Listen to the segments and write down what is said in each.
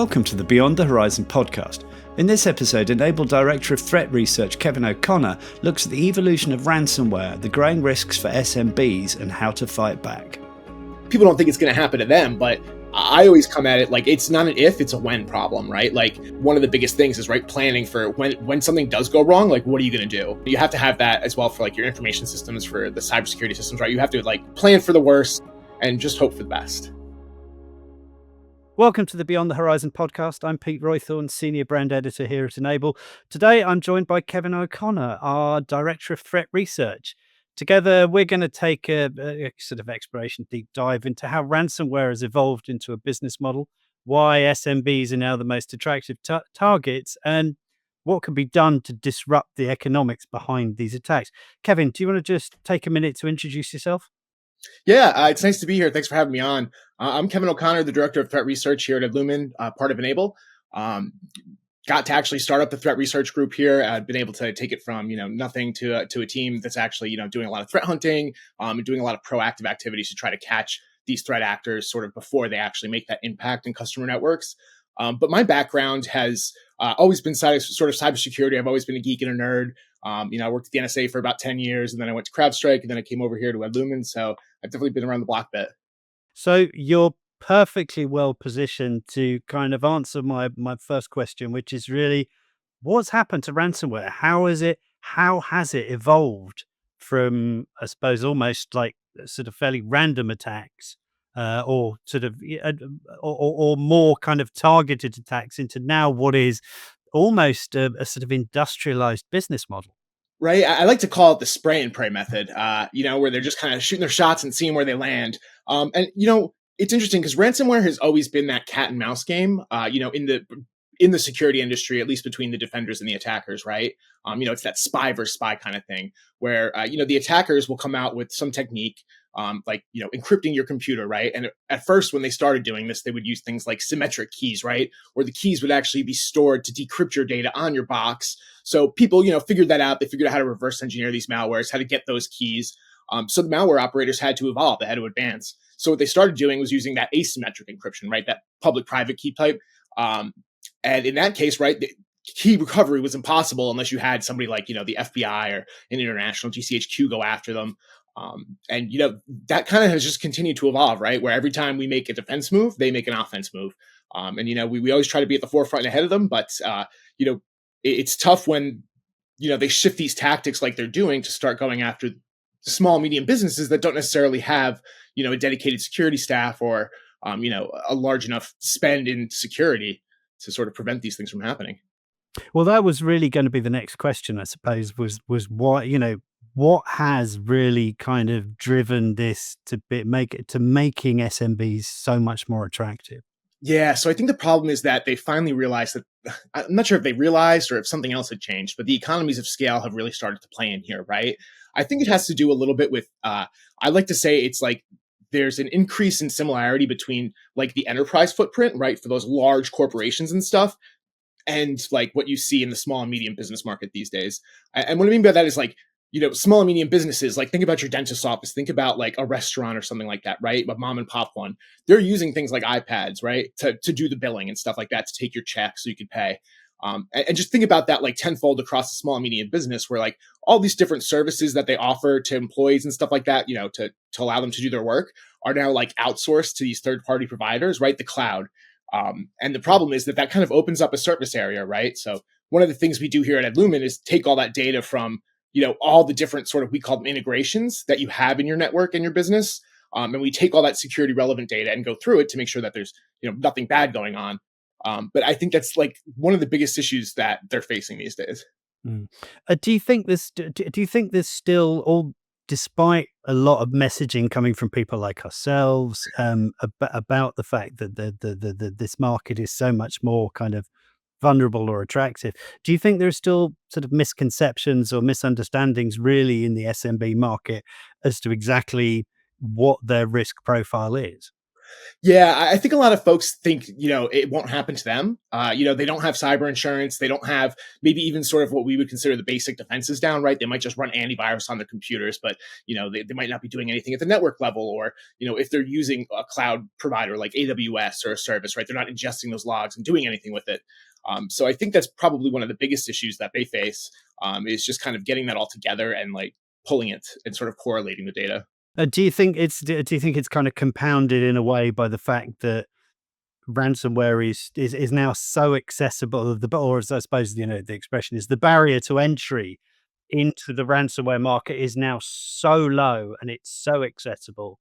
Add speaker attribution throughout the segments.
Speaker 1: Welcome to the Beyond the Horizon podcast. In this episode, Enable Director of Threat Research Kevin O'Connor looks at the evolution of ransomware, the growing risks for SMBs, and how to fight back.
Speaker 2: People don't think it's going to happen to them, but I always come at it like it's not an if, it's a when problem, right? Like one of the biggest things is planning for when something does go wrong, like what are you going to do? You have to have that as well for like your information systems, for the cybersecurity systems, right? You have to plan for the worst and just hope for the best.
Speaker 1: Welcome to the Beyond the Horizon podcast. I'm Pete Roythorne, Senior Brand Editor here at Enable. Today, I'm joined by Kevin O'Connor, our Director of Threat Research. Together, we're going to take a sort of exploration deep dive into how ransomware has evolved into a business model, why SMBs are now the most attractive targets, and what can be done to disrupt the economics behind these attacks. Kevin, do you want to just take a minute to introduce yourself?
Speaker 2: Yeah, it's nice to be here. Thanks for having me on. I'm Kevin O'Connor, the Director of Threat Research here at Lumen, part of Enable. Got to actually start up the threat research group here. I've been able to take it from nothing to a team that's actually doing a lot of threat hunting and doing a lot of proactive activities to try to catch these threat actors sort of before they actually make that impact in customer networks. But my background has always been sort of cybersecurity. I've always been a geek and a nerd. I worked at the NSA for about 10 years, and then I went to CrowdStrike, and then I came over here to Lumen. So I've definitely been around the block a bit.
Speaker 1: So you're perfectly well positioned to kind of answer my first question, which is really, what's happened to ransomware? How has it evolved from, I suppose, almost like sort of fairly random attacks or sort of or more kind of targeted attacks into now what is almost a sort of industrialized business model?
Speaker 2: Right. I like to call it the spray and pray method, where they're just kind of shooting their shots and seeing where they land. It's interesting because ransomware has always been that cat and mouse game, in the security industry, at least between the defenders and the attackers, right? It's that spy versus spy kind of thing where, the attackers will come out with some technique, encrypting your computer, right? And at first, when they started doing this, they would use things like symmetric keys, right? Where the keys would actually be stored to decrypt your data on your box. So people, figured that out. They figured out how to reverse engineer these malwares, how to get those keys. So the malware operators had to evolve. They had to advance. So what they started doing was using that asymmetric encryption, right? That public-private key type. And in that case, right, the key recovery was impossible unless you had somebody like, the FBI or an international GCHQ go after them. That kind of has just continued to evolve, right? Where every time we make a defense move, they make an offense move. We always try to be at the forefront and ahead of them. But, it's tough when, they shift these tactics like they're doing to start going after small, medium businesses that don't necessarily have, a dedicated security staff or, a large enough spend in security to sort of prevent these things from happening.
Speaker 1: Well, that was really going to be the next question, I suppose, was what has really kind of driven this to making SMBs so much more attractive?
Speaker 2: Yeah, so I think the problem is that they finally realized that, I'm not sure if they realized or if something else had changed, but the economies of scale have really started to play in here, right? I think it has to do a little bit with, I like to say it's like there's an increase in similarity between like the enterprise footprint, right, for those large corporations and stuff, and like what you see in the small and medium business market these days. And what I mean by that is like, small and medium businesses, like think about your dentist's office, think about like a restaurant or something like that, right? A mom and pop one. They're using things like iPads, right? To do the billing and stuff like that, to take your check so you can pay. And just think about that like tenfold across a small and medium business where like all these different services that they offer to employees and stuff like that, to allow them to do their work are now like outsourced to these third-party providers, right? The cloud. And the problem is that kind of opens up a surface area, right? So one of the things we do here at Lumen is take all that data from, all the different sort of, we call them integrations that you have in your network and your business. And we take all that security relevant data and go through it to make sure that there's, nothing bad going on. But I think that's like one of the biggest issues that they're facing these days.
Speaker 1: Do you think there's still, all despite a lot of messaging coming from people like ourselves about the fact that this market is so much more kind of vulnerable or attractive, do you think there's still sort of misconceptions or misunderstandings really in the SMB market as to exactly what their risk profile is?
Speaker 2: Yeah, I think a lot of folks think, it won't happen to them. They don't have cyber insurance. They don't have maybe even sort of what we would consider the basic defenses down, right? They might just run antivirus on their computers, but, they might not be doing anything at the network level, or, if they're using a cloud provider like AWS or a service, right? They're not ingesting those logs and doing anything with it. So I think that's probably one of the biggest issues that they face, is just kind of getting that all together and like pulling it and sort of correlating the data.
Speaker 1: Do you think it's kind of compounded in a way by the fact that ransomware is now so accessible, or as I suppose, the expression is, the barrier to entry into the ransomware market is now so low and it's so accessible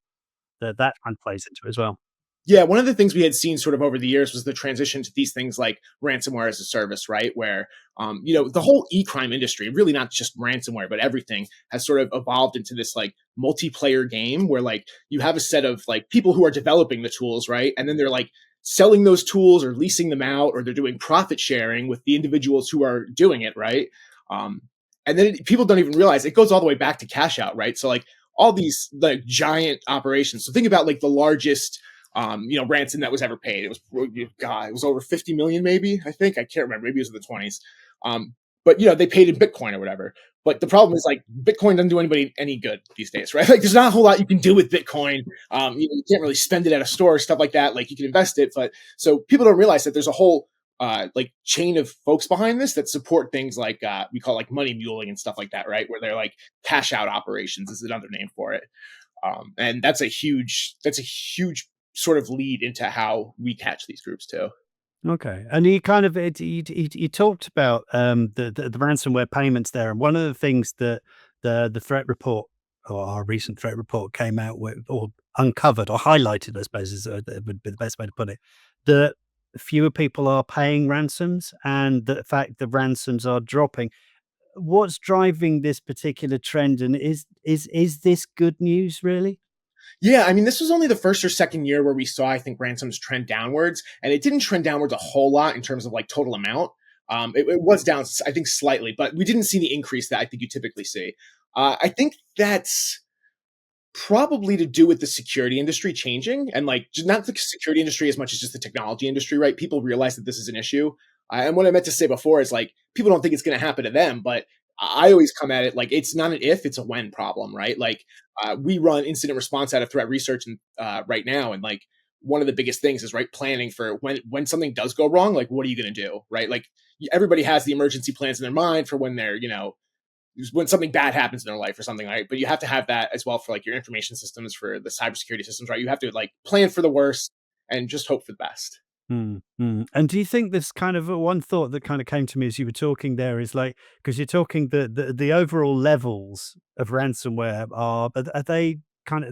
Speaker 1: that that kind of plays into it as well.
Speaker 2: Yeah, one of the things we had seen sort of over the years was the transition to these things like ransomware as a service, right? Where, the whole e-crime industry, really not just ransomware, but everything has sort of evolved into this like multiplayer game where like you have a set of like people who are developing the tools, right? And then they're like selling those tools or leasing them out, or they're doing profit sharing with the individuals who are doing it, right? Um, and then people don't even realize it goes all the way back to cash out, right? So like all these like giant operations. So think about like the largest ransom that was ever paid. It was, God, it was over 50 million, maybe. I think, I can't remember. Maybe it was in the 20s. But they paid in Bitcoin or whatever. But the problem is like Bitcoin doesn't do anybody any good these days, right? Like there's not a whole lot you can do with Bitcoin. You can't really spend it at a store, stuff like that. Like you can invest it, but so people don't realize that there's a whole like chain of folks behind this that support things like we call like money muling and stuff like that, right? Where they're like cash out operations is another name for it. And that's a huge sort of lead into how we catch these groups too.
Speaker 1: Okay, and you talked about the ransomware payments there, and one of the things that the threat report, or our recent threat report, came out with, or uncovered, or highlighted, I suppose, would be the best way to put it, that fewer people are paying ransoms, and the fact that ransoms are dropping. What's driving this particular trend, and is this good news, really?
Speaker 2: Yeah, I mean, this was only the first or second year where we saw, I think, ransoms trend downwards, and it didn't trend downwards a whole lot in terms of like total amount. It was down, I think, slightly, but we didn't see the increase that I think you typically see. I think that's probably to do with the security industry changing, and like not the security industry as much as just the technology industry, right? People realize that this is an issue. And what I meant to say before is like people don't think it's going to happen to them, but I always come at it like it's not an if, it's a when problem, right? Like we run incident response out of threat research and right now, and like one of the biggest things is right planning for when something does go wrong. Like what are you going to do, right? Like everybody has the emergency plans in their mind for when they're when something bad happens in their life or something, right? But you have to have that as well for like your information systems, for the cybersecurity systems, right? You have to like plan for the worst and just hope for the best.
Speaker 1: And do you think this kind of one thought that kind of came to me as you were talking there is like, because you're talking the overall levels of ransomware are they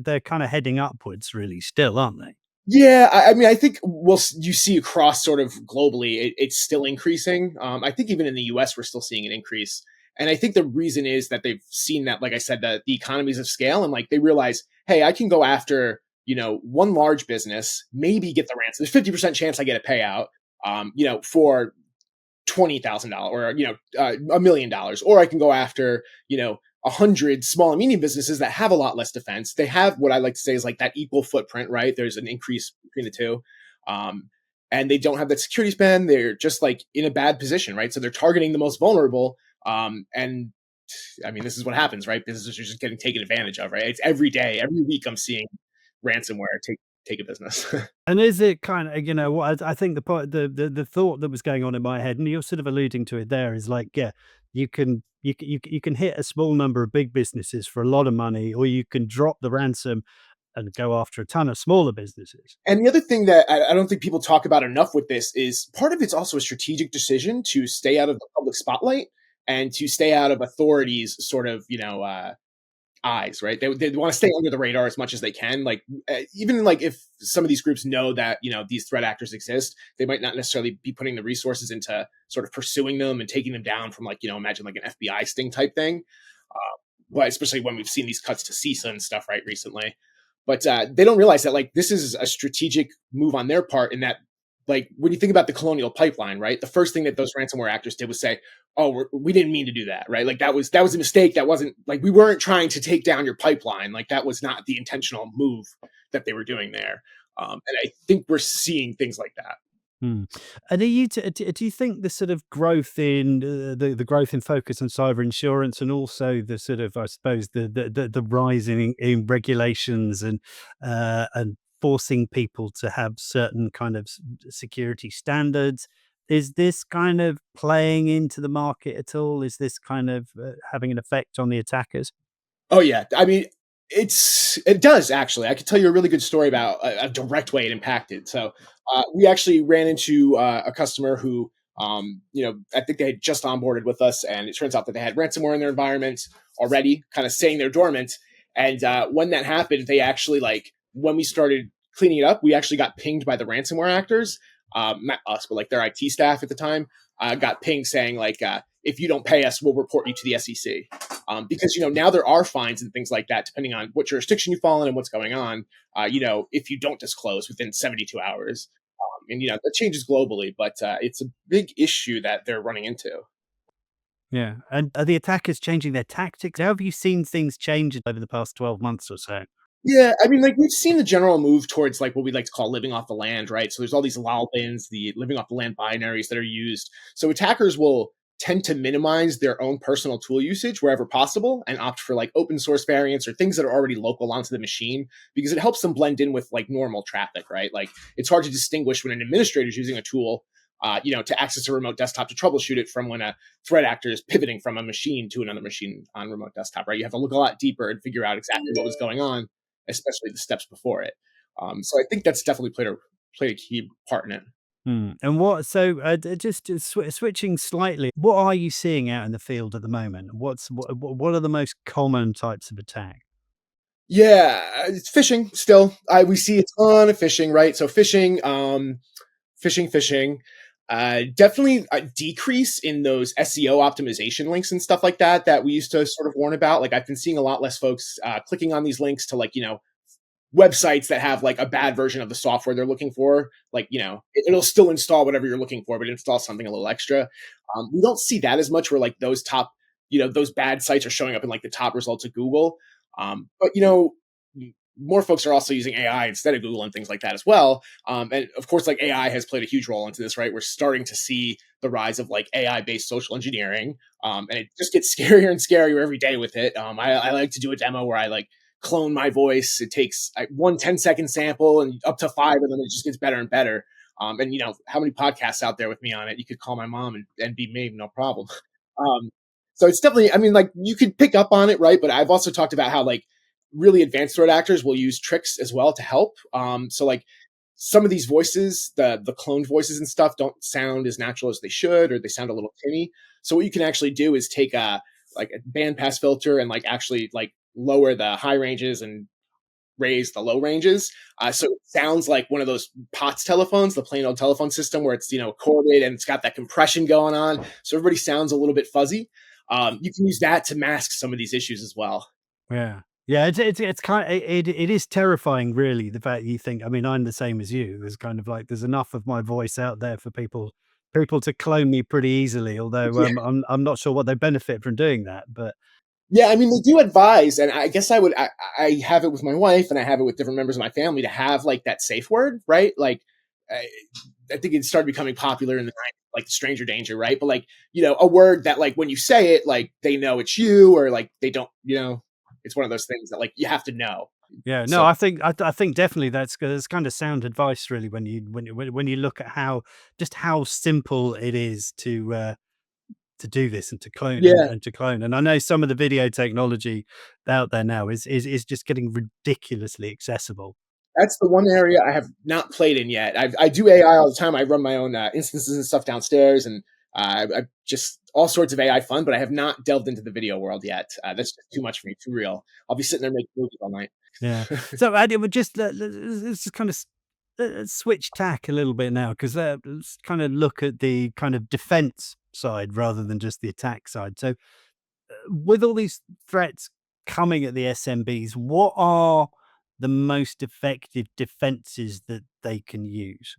Speaker 1: they're kind of heading upwards really still, aren't they?
Speaker 2: Yeah, I mean, I think you see across sort of globally, it's still increasing. I think even in the U.S., we're still seeing an increase, and I think the reason is that they've seen that, like I said, the economies of scale, and like they realize, hey, I can go after one large business, maybe get the ransom. There's 50% chance I get a payout, for $20,000 or $1 million, or I can go after 100 small and medium businesses that have a lot less defense. They have what I like to say is like that equal footprint, right? There's an increase between the two. Um, and they don't have that security spend. They're just like in a bad position, right? So they're targeting the most vulnerable. And I mean, this is what happens, right? Businesses are just getting taken advantage of, right? It's every day, every week I'm seeing ransomware take a business.
Speaker 1: And is it kind of, what I think the point, the thought that was going on in my head, and you're sort of alluding to it there, is like, yeah, you can hit a small number of big businesses for a lot of money, or you can drop the ransom and go after a ton of smaller businesses.
Speaker 2: And the other thing that I don't think people talk about enough with this is part of it's also a strategic decision to stay out of the public spotlight and to stay out of authorities' sort of, eyes, right? They want to stay under the radar as much as they can. Like even like if some of these groups know that these threat actors exist, they might not necessarily be putting the resources into sort of pursuing them and taking them down from like imagine like an FBI sting type thing. But especially when we've seen these cuts to CISA and stuff right recently. But they don't realize that like this is a strategic move on their part, in that like when you think about the colonial pipeline, right? The first thing that those ransomware actors did was say, "Oh, we didn't mean to do that," right? Like that was a mistake. That wasn't like we weren't trying to take down your pipeline. Like that was not the intentional move that they were doing there. And I think we're seeing things like that.
Speaker 1: Hmm. And are you do you think the sort of growth in the growth in focus on cyber insurance, and also the sort of, I suppose, the rise in regulations and forcing people to have certain kind of security standards, is this kind of playing into the market at all? Is this kind of having an effect on the attackers?
Speaker 2: Oh yeah, I mean, it does actually. I could tell you a really good story about a direct way it impacted. So we actually ran into a customer who, I think they had just onboarded with us, and it turns out that they had ransomware in their environment already, kind of saying they're dormant. And when that happened, they actually like when we started cleaning it up, we actually got pinged by the ransomware actors, not us, but like their IT staff at the time, got pinged saying like, if you don't pay us, we'll report you to the SEC. Because now there are fines and things like that depending on what jurisdiction you fall in and what's going on. If you don't disclose within 72 hours, and that changes globally, but it's a big issue that they're running into.
Speaker 1: Yeah. And are the attackers changing their tactics? How have you seen things change over the past 12 months or so?
Speaker 2: Yeah, I mean, like we've seen the general move towards like what we like to call living off the land, right? So there's all these lol bins, the living off the land binaries that are used. So attackers will tend to minimize their own personal tool usage wherever possible and opt for like open source variants or things that are already local onto the machine because it helps them blend in with like normal traffic, right? Like it's hard to distinguish when an administrator is using a tool, to access a remote desktop to troubleshoot it from when a threat actor is pivoting from a machine to another machine on remote desktop, right? You have to look a lot deeper and figure out exactly what was going on, especially the steps before it. So I think that's definitely played a key part in it.
Speaker 1: Hmm. And what, so just switching slightly, what are you seeing out in the field at the moment? What are the most common types of attack?
Speaker 2: Yeah, it's phishing still. We see a ton of phishing, right? So phishing, phishing. Definitely a decrease in those SEO optimization links and stuff like that that we used to sort of warn about. Like I've been seeing a lot less folks clicking on these links to like websites that have like a bad version of the software they're looking for. Like, it'll still install whatever you're looking for, but it installs something a little extra. We don't see that as much where like those top, those bad sites are showing up in like the top results of Google. But, more folks are also using AI instead of Google and things like that as well. And of course, like AI has played a huge role into this, right? We're starting to see the rise of like AI based social engineering. And it just gets scarier and scarier every day with it. I like to do a demo where I like clone my voice. It takes one 10-second sample and up to five, and then it just gets better and better. And how many podcasts out there with me on it? You could call my mom and be me, no problem. Um, so it's definitely, I mean, like you could pick up on it, right? But I've also talked about how like really advanced threat actors will use tricks as well to help. So like some of these voices, the cloned voices and stuff, don't sound as natural as they should, or they sound a little tinny. So what you can actually do is take a like a bandpass filter and like actually like lower the high ranges and raise the low ranges. So it sounds like one of those POTS telephones, the plain old telephone system where it's, corded and it's got that compression going on. So everybody sounds a little bit fuzzy. You can use that to mask some of these issues as well.
Speaker 1: Yeah. Yeah, it's kind of, it is terrifying, really, the fact you think, I mean, I'm the same as you. There's kind of like there's enough of my voice out there for people to clone me pretty easily, although I'm not sure what they benefit from doing that, but
Speaker 2: Yeah, I mean, they do advise, and I guess I have it with my wife, and I have it with different members of my family to have like that safe word, right? Like, I think it started becoming popular in the 90s, like stranger danger, right? But like, a word that like when you say it, like they know it's you, or like they don't, it's one of those things that like you have to know.
Speaker 1: yeah, no,
Speaker 2: So
Speaker 1: I think definitely that's kind of sound advice, really, when you look at how simple it is to do this and to clone
Speaker 2: yeah,
Speaker 1: and to clone. And I know some of the video technology out there now is just getting ridiculously accessible.
Speaker 2: that's the one area I have not played in yet. I do AI all the time. I run my own instances and stuff downstairs, and I just all sorts of AI fun. But I have not delved into the video world yet. That's just too much for me, too real. I'll be sitting there making movies all night.
Speaker 1: Yeah. So I would just let's just kind of switch tack a little bit now, because let's kind of look at the kind of defense side rather than just the attack side. So with all these threats coming at the SMBs, what are the most effective defenses that they can use?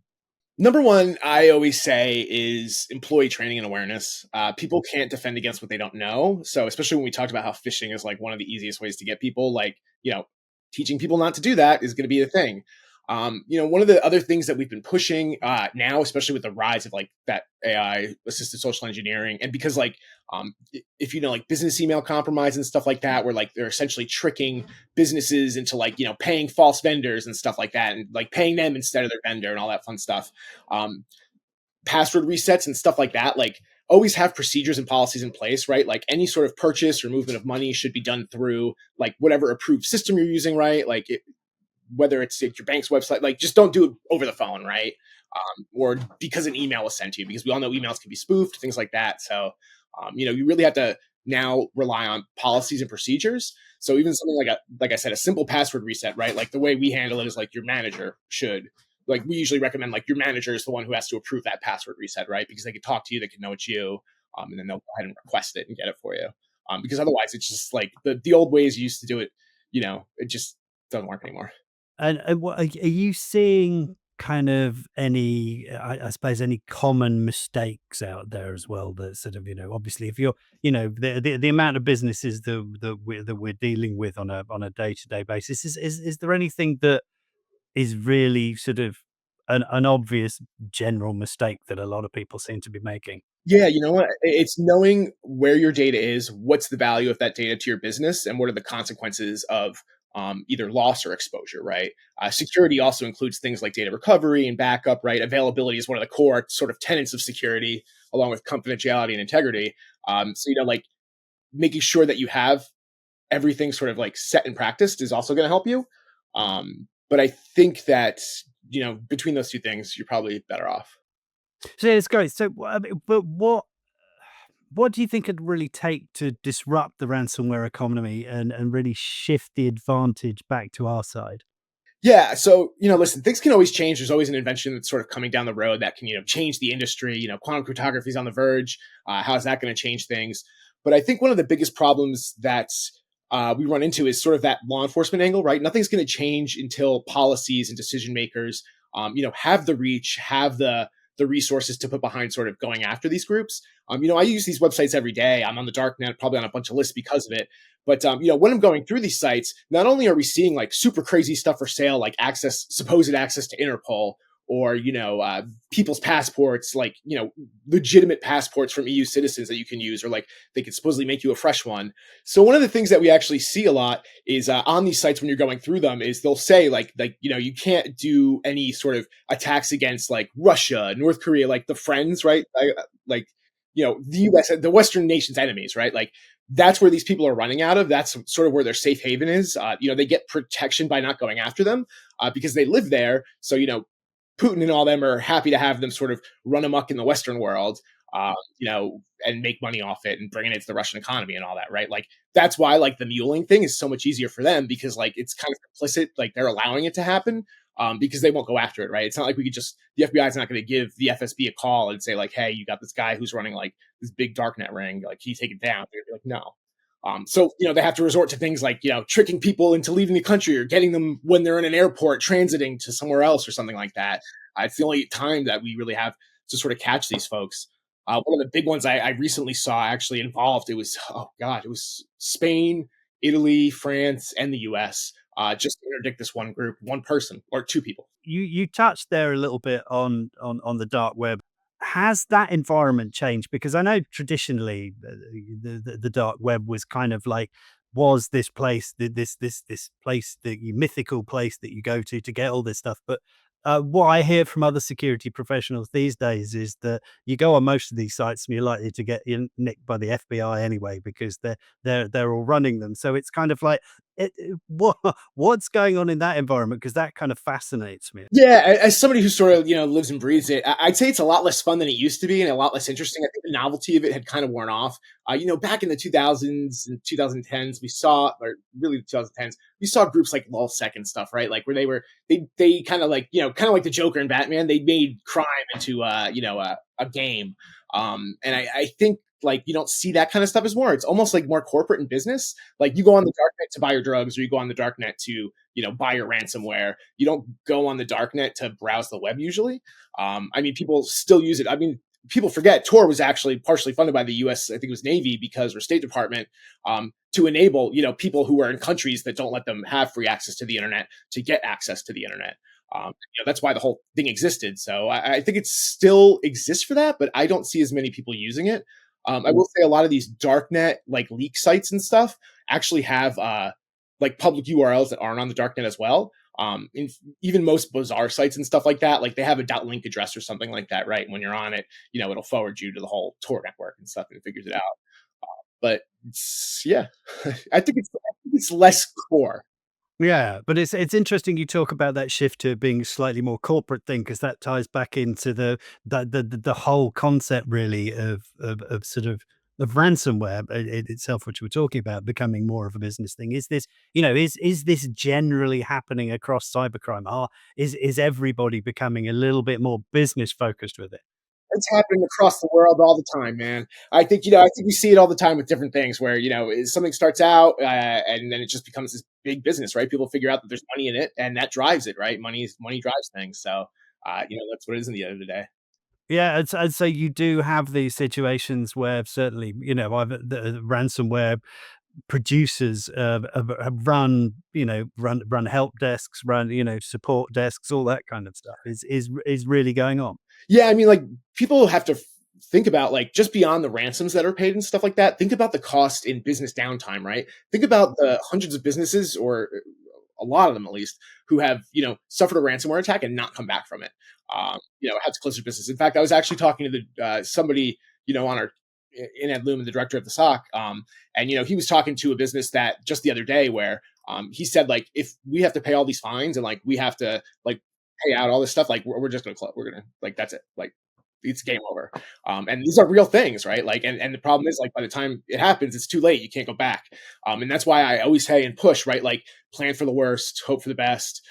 Speaker 2: Number one, I always say is employee training and awareness. People can't defend against what they don't know. So, especially when we talked about how phishing is like one of the easiest ways to get people, like, teaching people not to do that is going to be the thing. One of the other things that we've been pushing now, especially with the rise of like that AI assisted social engineering, and because like if you know like business email compromise and stuff like that, where like they're essentially tricking businesses into like paying false vendors and stuff like that, and like paying them instead of their vendor and all that fun stuff. Um, Password resets and stuff like that, like always have procedures and policies in place, right? Like any sort of purchase or movement of money should be done through like whatever approved system you're using, right? Like whether it's at your bank's website, like just don't do it over the phone, right? Or because an email was sent to you, because we all know emails can be spoofed, things like that. So, you really have to now rely on policies and procedures. So even something like I said, a simple password reset, right? Like the way we handle it is like your manager should. Like we usually recommend like your manager is the one who has to approve that password reset, right? Because they can talk to you, they can know it's you, and then they'll go ahead and request it and get it for you. Because otherwise, it's just like the old ways you used to do it. It just doesn't work anymore.
Speaker 1: And what are you seeing kind of any, I suppose, any common mistakes out there as well that sort of, obviously if you're, the amount of businesses that we're dealing with on a day-to-day basis, is there anything that is really sort of an obvious general mistake that a lot of people seem to be making?
Speaker 2: Yeah, you know what? It's knowing where your data is, what's the value of that data to your business, and what are the consequences of either loss or exposure, right? Security also includes things like data recovery and backup, right? Availability is one of the core sort of tenets of security, along with confidentiality and integrity. So, like making sure that you have everything sort of like set and practiced is also going to help you. But I think that, between those two things, you're probably better off.
Speaker 1: So yeah, it's great. So, I mean, but what do you think it'd really take to disrupt the ransomware economy and really shift the advantage back to our side?
Speaker 2: Yeah. So, listen, things can always change. There's always an invention that's sort of coming down the road that can, change the industry. Quantum cryptography is on the verge. How is that going to change things? But I think one of the biggest problems that we run into is sort of that law enforcement angle, right? Nothing's going to change until policies and decision makers, have the reach, have the resources to put behind sort of going after these groups. I use these websites every day. I'm on the dark net, probably on a bunch of lists because of it. But when I'm going through these sites, not only are we seeing like super crazy stuff for sale, like supposed access to Interpol, or people's passports, like legitimate passports from EU citizens that you can use, or like they could supposedly make you a fresh one. So one of the things that we actually see a lot is on these sites when you're going through them is they'll say like you can't do any sort of attacks against like Russia, North Korea, like the friends, right? Like the U.S., the Western nations' enemies, right? Like that's where these people are running out of. That's sort of where their safe haven is. They get protection by not going after them because they live there. So Putin and all them are happy to have them sort of run amok in the Western world, and make money off it and bringing it to the Russian economy and all that, right? Like that's why like the muling thing is so much easier for them because like it's kind of implicit, like they're allowing it to happen because they won't go after it, right? It's not like we could just the FBI is not going to give the FSB a call and say like, hey, you got this guy who's running like this big darknet ring, like can you take it down? They're like, no. So they have to resort to things like tricking people into leaving the country or getting them when they're in an airport transiting to somewhere else or something like that. It's the only time that we really have to sort of catch these folks. One of the big ones I recently saw actually involved it was Spain, Italy, France, and the U.S. Just to interdict this one group, one person or two people.
Speaker 1: You touched there a little bit on the dark web. Has that environment changed? Because I know traditionally the dark web was kind of like was this place this place the mythical place that you go to get all this stuff. But what I hear from other security professionals these days is that you go on most of these sites and you're likely to get nicked by the FBI anyway because they're all running them. So it's kind of like what's going on in that environment? Because that kind of fascinates me.
Speaker 2: Yeah, as somebody who sort of lives and breathes it, I'd say it's a lot less fun than it used to be, and a lot less interesting. I think the novelty of it had kind of worn off. Back in the 2000s and 2010s, we saw, or really the 2010s, we saw groups like LulzSec and stuff, right? Like where they kind of like kind of like the Joker and Batman. They made crime into a game, and I think like you don't see that kind of stuff as more. It's almost like more corporate and business. Like you go on the darknet to buy your drugs, or you go on the darknet to buy your ransomware. You don't go on the darknet to browse the web usually. People still use it. People forget Tor was actually partially funded by the U.S. I think it was Navy or State Department to enable people who are in countries that don't let them have free access to the internet to get access to the internet. That's why the whole thing existed. So I think it still exists for that, but I don't see as many people using it. I will say a lot of these darknet like leak sites and stuff actually have like public URLs that aren't on the darknet as well. Even most bizarre sites and stuff like that, like they have a .link address or something like that, right? When you're on it, it'll forward you to the whole Tor network and stuff, and it figures it out. But yeah, I think it's less core.
Speaker 1: Yeah, but it's interesting you talk about that shift to being a slightly more corporate thing because that ties back into the whole concept really of sort of ransomware itself, which we're talking about becoming more of a business thing. Is this, is this generally happening across cybercrime? Is everybody becoming a little bit more business focused with it?
Speaker 2: It's happening across the world all the time, man. I think we see it all the time with different things where, something starts out and then it just becomes this big business, right? People figure out that there's money in it and that drives it, right? Money drives things. So, that's what it is in the end of the day.
Speaker 1: Yeah, I'd say you do have these situations where certainly, either the ransomware producers have run, run help desks, run, support desks, all that kind of stuff is really going on.
Speaker 2: Yeah, I mean, like people have to think about like just beyond the ransoms that are paid and stuff like that. Think about the cost in business downtime, right? Think about the hundreds of businesses, or a lot of them at least, who have suffered a ransomware attack and not come back from it. Had to close their business. In fact, I was actually talking to the somebody on our in Ed Lumen, the director of the SOC, and he was talking to a business that just the other day where he said like if we have to pay all these fines and like we have to like pay out all this stuff, like we're just gonna close. We're gonna like that's it. Like it's game over. And these are real things, right? Like, and the problem is like by the time it happens, it's too late. You can't go back. And that's why I always say and push, right? Like plan for the worst, hope for the best.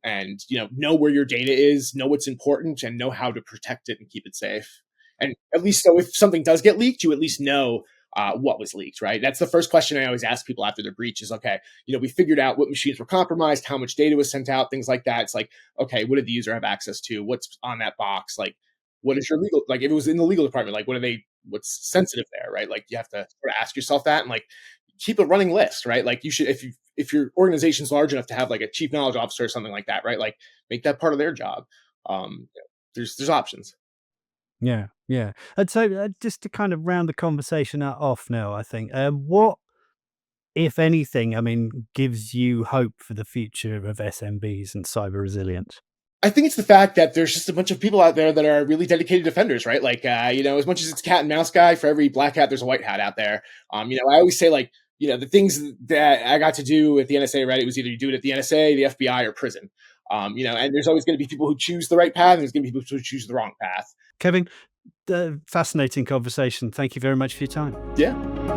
Speaker 2: And know where your data is, know what's important, and know how to protect it and keep it safe. And at least so if something does get leaked, you at least know what was leaked, right? That's the first question I always ask people after their breach is, okay, we figured out what machines were compromised, how much data was sent out, things like that. It's like, okay, what did the user have access to? What's on that box? Like, what is your legal, like if it was in the legal department, like what's sensitive there, right? Like you have to sort of ask yourself that and like keep a running list, right? Like you should, if your organization's large enough to have like a chief knowledge officer or something like that, right? Like make that part of their job. Um, there's options.
Speaker 1: Yeah, yeah. And so, just to kind of round the conversation off now, I think, what, if anything, I mean, gives you hope for the future of SMBs and cyber resilience?
Speaker 2: I think it's the fact that there's just a bunch of people out there that are really dedicated defenders, right? Like, as much as it's cat and mouse guy, for every black hat, there's a white hat out there. I always say like, the things that I got to do at the NSA, right? It was either you do it at the NSA, the FBI, or prison. And there's always going to be people who choose the right path, and there's going to be people who choose the wrong path.
Speaker 1: Kevin, fascinating conversation. Thank you very much for your time.
Speaker 2: Yeah.